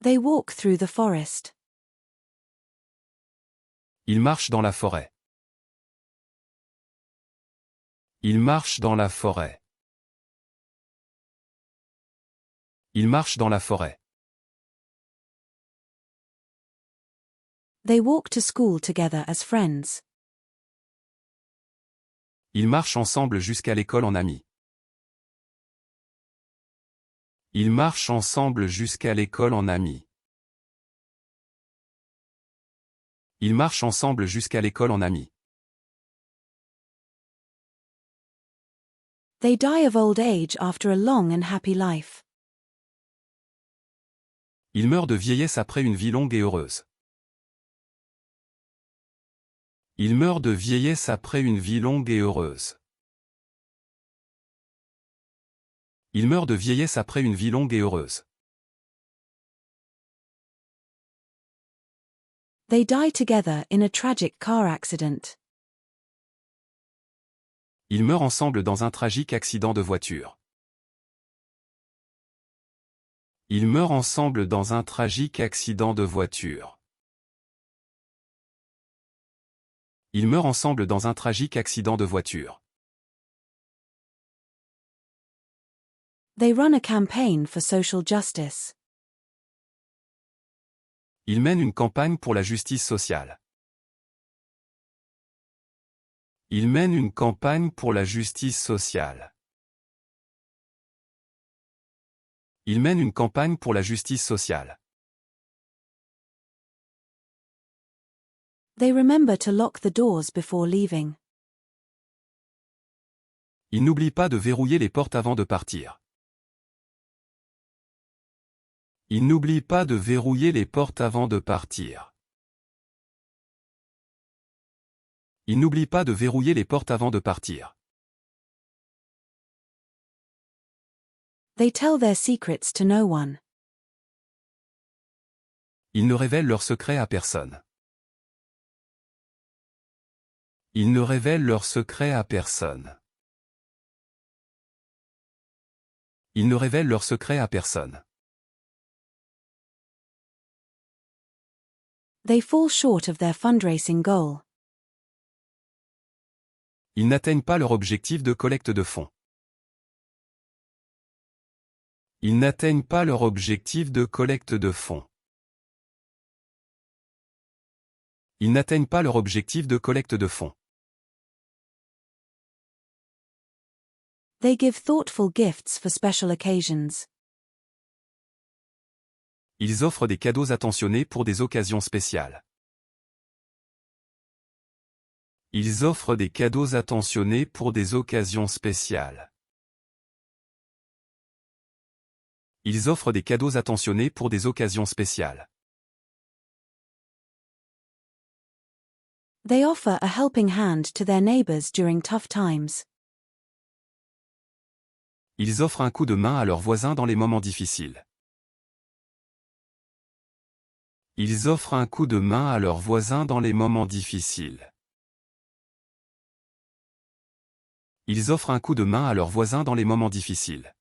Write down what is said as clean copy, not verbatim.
They walk through the forest. Il marche dans la forêt. Il marche dans la forêt. Il marche dans la forêt. They walk to school together as friends. Ils marchent ensemble jusqu'à l'école en amis. Ils marchent ensemble jusqu'à l'école en amis. Ils marchent ensemble jusqu'à l'école en amis. They die of old age after a long and happy life. Ils meurent de vieillesse après une vie longue et heureuse. Ils meurent de vieillesse après une vie longue et heureuse. Ils meurent de vieillesse après une vie longue et heureuse. They die together in a tragic car accident. Ils meurent ensemble dans un tragique accident de voiture. Ils meurent ensemble dans un tragique accident de voiture. Ils meurent ensemble dans un tragique accident de voiture. They run a campaign for social justice. Ils mènent une campagne pour la justice sociale. Ils mènent une campagne pour la justice sociale. Ils mènent une campagne pour la justice sociale. They remember to lock the doors before leaving. Ils n'oublient pas de verrouiller les portes avant de partir. Ils n'oublient pas de verrouiller les portes avant de partir. Ils n'oublient pas de verrouiller les portes avant de partir. They tell their secrets to no one. Ils ne révèlent leurs secrets à personne. Ils ne révèlent leurs secrets à personne. Ils ne révèlent leurs secrets à personne. They fall short of their fundraising goal. Ils n'atteignent pas leur objectif de collecte de fonds. Ils n'atteignent pas leur objectif de collecte de fonds. Ils n'atteignent pas leur objectif de collecte de fonds. They give thoughtful gifts for special occasions. Ils offrent des cadeaux attentionnés pour des occasions spéciales. Ils offrent des cadeaux attentionnés pour des occasions spéciales. Ils offrent des cadeaux attentionnés pour des occasions spéciales. They offer a helping hand to their neighbors during tough times. Ils offrent un coup de main à leurs voisins dans les moments difficiles. Ils offrent un coup de main à leurs voisins dans les moments difficiles. Ils offrent un coup de main à leurs voisins dans les moments difficiles.